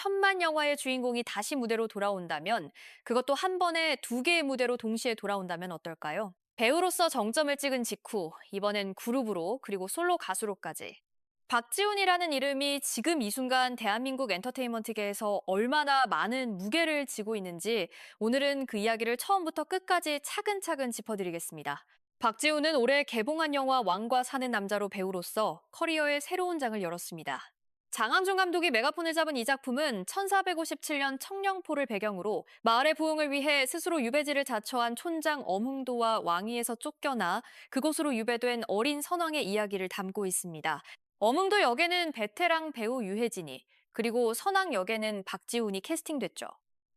천만 영화의 주인공이 다시 무대로 돌아온다면, 그것도 한 번에 두 개의 무대로 동시에 돌아온다면 어떨까요? 배우로서 정점을 찍은 직후, 이번엔 그룹으로 그리고 솔로 가수로까지. 박지훈이라는 이름이 지금 이 순간 대한민국 엔터테인먼트계에서 얼마나 많은 무게를 지고 있는지 오늘은 그 이야기를 처음부터 끝까지 차근차근 짚어드리겠습니다. 박지훈은 올해 개봉한 영화 왕과 사는 남자로 배우로서 커리어의 새로운 장을 열었습니다. 장항준 감독이 메가폰을 잡은 이 작품은 1457년 청령포를 배경으로 마을의 부흥을 위해 스스로 유배지를 자처한 촌장 엄흥도와 왕위에서 쫓겨나 그곳으로 유배된 어린 선왕의 이야기를 담고 있습니다. 엄흥도 역에는 베테랑 배우 유해진이, 그리고 선왕 역에는 박지훈이 캐스팅됐죠.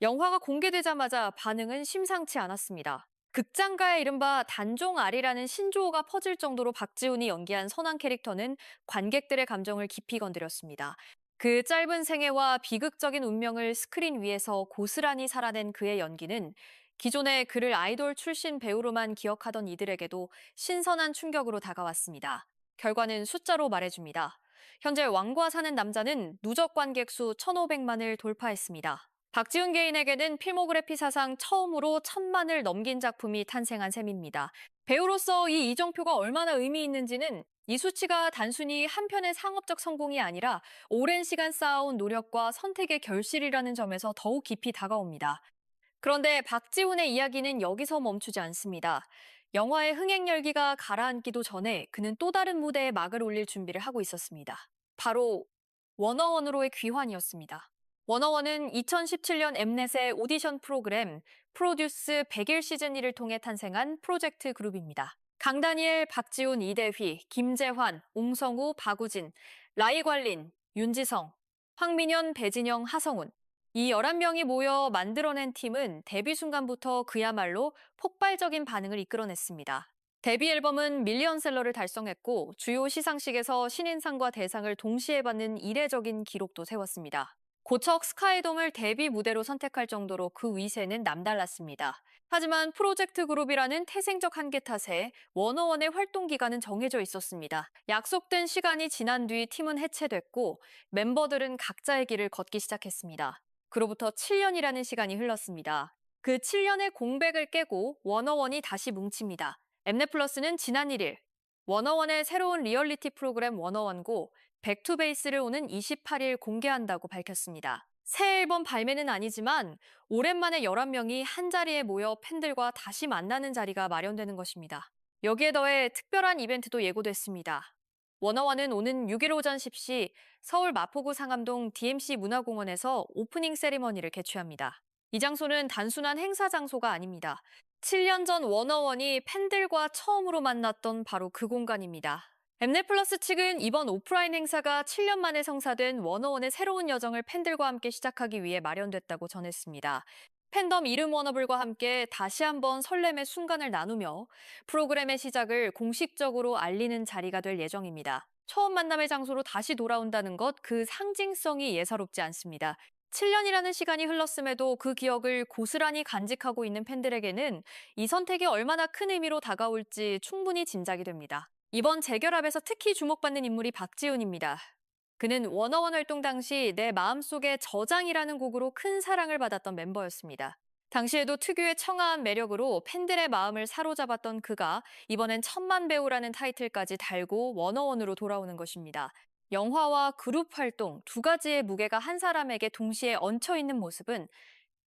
영화가 공개되자마자 반응은 심상치 않았습니다. 극장가의 이른바 단종아리라는 신조어가 퍼질 정도로 박지훈이 연기한 선왕 캐릭터는 관객들의 감정을 깊이 건드렸습니다. 그 짧은 생애와 비극적인 운명을 스크린 위에서 고스란히 살아낸 그의 연기는 기존에 그를 아이돌 출신 배우로만 기억하던 이들에게도 신선한 충격으로 다가왔습니다. 결과는 숫자로 말해줍니다. 현재 왕과 사는 남자는 누적 관객 수 1,500만을 돌파했습니다. 박지훈 개인에게는 필모그래피 사상 처음으로 1,000만을 넘긴 작품이 탄생한 셈입니다. 배우로서 이 이정표가 얼마나 의미 있는지는 이 수치가 단순히 한 편의 상업적 성공이 아니라 오랜 시간 쌓아온 노력과 선택의 결실이라는 점에서 더욱 깊이 다가옵니다. 그런데 박지훈의 이야기는 여기서 멈추지 않습니다. 영화의 흥행 열기가 가라앉기도 전에 그는 또 다른 무대에 막을 올릴 준비를 하고 있었습니다. 바로 워너원으로의 귀환이었습니다. 워너원은 2017년 엠넷의 오디션 프로그램 프로듀스 100일 시즌 1을 통해 탄생한 프로젝트 그룹입니다. 강다니엘, 박지훈, 이대휘, 김재환, 옹성우, 박우진, 라이관린, 윤지성, 황민현, 배진영, 하성운. 이 11명이 모여 만들어낸 팀은 데뷔 순간부터 그야말로 폭발적인 반응을 이끌어냈습니다. 데뷔 앨범은 밀리언셀러를 달성했고 주요 시상식에서 신인상과 대상을 동시에 받는 이례적인 기록도 세웠습니다. 고척 스카이돔을 데뷔 무대로 선택할 정도로 그 위세는 남달랐습니다. 하지만 프로젝트 그룹이라는 태생적 한계 탓에 워너원의 활동 기간은 정해져 있었습니다. 약속된 시간이 지난 뒤 팀은 해체됐고 멤버들은 각자의 길을 걷기 시작했습니다. 그로부터 7년이라는 시간이 흘렀습니다. 그 7년의 공백을 깨고 워너원이 다시 뭉칩니다. 엠넷 플러스는 지난 1일 워너원의 새로운 리얼리티 프로그램 워너원고 백투베이스를 오는 28일 공개한다고 밝혔습니다. 새 앨범 발매는 아니지만 오랜만에 11명이 한자리에 모여 팬들과 다시 만나는 자리가 마련되는 것입니다. 여기에 더해 특별한 이벤트도 예고됐습니다. 워너원은 오는 6일 오전 10시 서울 마포구 상암동 DMC 문화공원에서 오프닝 세리머니를 개최합니다. 이 장소는 단순한 행사 장소가 아닙니다. 7년 전 워너원이 팬들과 처음으로 만났던 바로 그 공간입니다. 엠넷 플러스 측은 이번 오프라인 행사가 7년 만에 성사된 워너원의 새로운 여정을 팬들과 함께 시작하기 위해 마련됐다고 전했습니다. 팬덤 이름 워너블과 함께 다시 한번 설렘의 순간을 나누며 프로그램의 시작을 공식적으로 알리는 자리가 될 예정입니다. 처음 만남의 장소로 다시 돌아온다는 것, 그 상징성이 예사롭지 않습니다. 7년이라는 시간이 흘렀음에도 그 기억을 고스란히 간직하고 있는 팬들에게는 이 선택이 얼마나 큰 의미로 다가올지 충분히 짐작이 됩니다. 이번 재결합에서 특히 주목받는 인물이 박지훈입니다. 그는 워너원 활동 당시 내 마음속의 저장이라는 곡으로 큰 사랑을 받았던 멤버였습니다. 당시에도 특유의 청아한 매력으로 팬들의 마음을 사로잡았던 그가 이번엔 천만 배우라는 타이틀까지 달고 워너원으로 돌아오는 것입니다. 영화와 그룹 활동 두 가지의 무게가 한 사람에게 동시에 얹혀 있는 모습은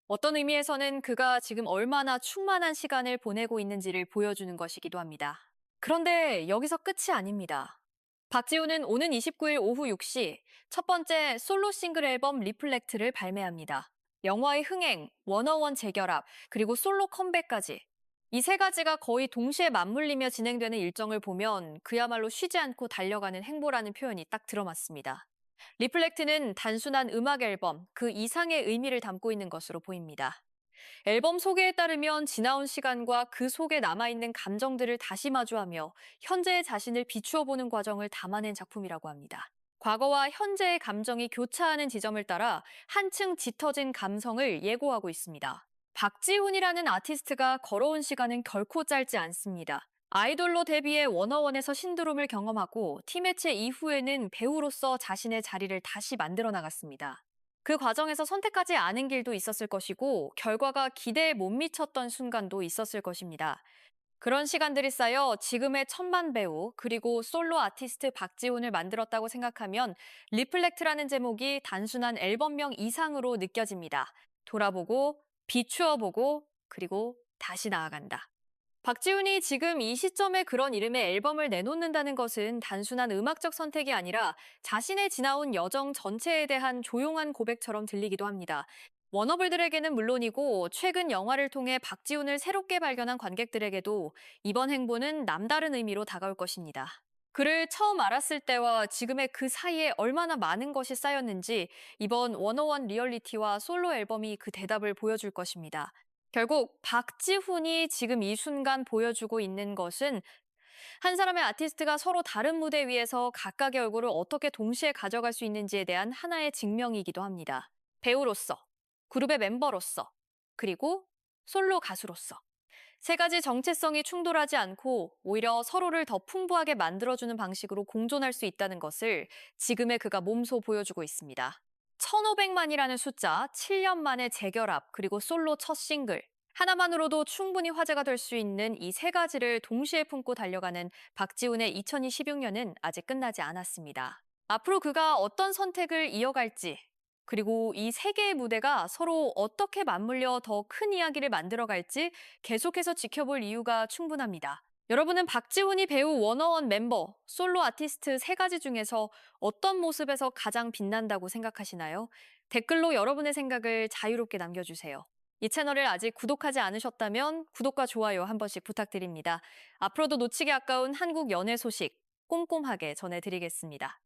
어떤 의미에서는 그가 지금 얼마나 충만한 시간을 보내고 있는지를 보여주는 것이기도 합니다. 그런데 여기서 끝이 아닙니다. 박지훈은 오는 29일 오후 6시 첫 번째 솔로 싱글 앨범 리플렉트를 발매합니다. 영화의 흥행, 워너원 재결합, 그리고 솔로 컴백까지 이 세 가지가 거의 동시에 맞물리며 진행되는 일정을 보면 그야말로 쉬지 않고 달려가는 행보라는 표현이 딱 들어맞습니다. 리플렉트는 단순한 음악 앨범, 그 이상의 의미를 담고 있는 것으로 보입니다. 앨범 소개에 따르면 지나온 시간과 그 속에 남아있는 감정들을 다시 마주하며 현재의 자신을 비추어 보는 과정을 담아낸 작품이라고 합니다. 과거와 현재의 감정이 교차하는 지점을 따라 한층 짙어진 감성을 예고하고 있습니다. 박지훈이라는 아티스트가 걸어온 시간은 결코 짧지 않습니다. 아이돌로 데뷔해 워너원에서 신드롬을 경험하고 팀 해체 이후에는 배우로서 자신의 자리를 다시 만들어 나갔습니다. 그 과정에서 선택하지 않은 길도 있었을 것이고, 결과가 기대에 못 미쳤던 순간도 있었을 것입니다. 그런 시간들이 쌓여 지금의 천만 배우, 그리고 솔로 아티스트 박지훈을 만들었다고 생각하면 리플렉트라는 제목이 단순한 앨범명 이상으로 느껴집니다. 돌아보고, 비추어보고, 그리고 다시 나아간다. 박지훈이 지금 이 시점에 그런 이름의 앨범을 내놓는다는 것은 단순한 음악적 선택이 아니라 자신의 지나온 여정 전체에 대한 조용한 고백처럼 들리기도 합니다. 워너블들에게는 물론이고 최근 영화를 통해 박지훈을 새롭게 발견한 관객들에게도 이번 행보는 남다른 의미로 다가올 것입니다. 그를 처음 알았을 때와 지금의 그 사이에 얼마나 많은 것이 쌓였는지 이번 워너원 리얼리티와 솔로 앨범이 그 대답을 보여줄 것입니다. 결국 박지훈이 지금 이 순간 보여주고 있는 것은 한 사람의 아티스트가 서로 다른 무대 위에서 각각의 얼굴을 어떻게 동시에 가져갈 수 있는지에 대한 하나의 증명이기도 합니다. 배우로서, 그룹의 멤버로서, 그리고 솔로 가수로서. 세 가지 정체성이 충돌하지 않고 오히려 서로를 더 풍부하게 만들어주는 방식으로 공존할 수 있다는 것을 지금의 그가 몸소 보여주고 있습니다. 1500만이라는 숫자, 7년 만의 재결합, 그리고 솔로 첫 싱글. 하나만으로도 충분히 화제가 될 수 있는 이 세 가지를 동시에 품고 달려가는 박지훈의 2026년은 아직 끝나지 않았습니다. 앞으로 그가 어떤 선택을 이어갈지, 그리고 이 세 개의 무대가 서로 어떻게 맞물려 더 큰 이야기를 만들어갈지 계속해서 지켜볼 이유가 충분합니다. 여러분은 박지훈이 배우 워너원 멤버, 솔로 아티스트 세 가지 중에서 어떤 모습에서 가장 빛난다고 생각하시나요? 댓글로 여러분의 생각을 자유롭게 남겨주세요. 이 채널을 아직 구독하지 않으셨다면 구독과 좋아요 한 번씩 부탁드립니다. 앞으로도 놓치기 아까운 한국 연예 소식 꼼꼼하게 전해드리겠습니다.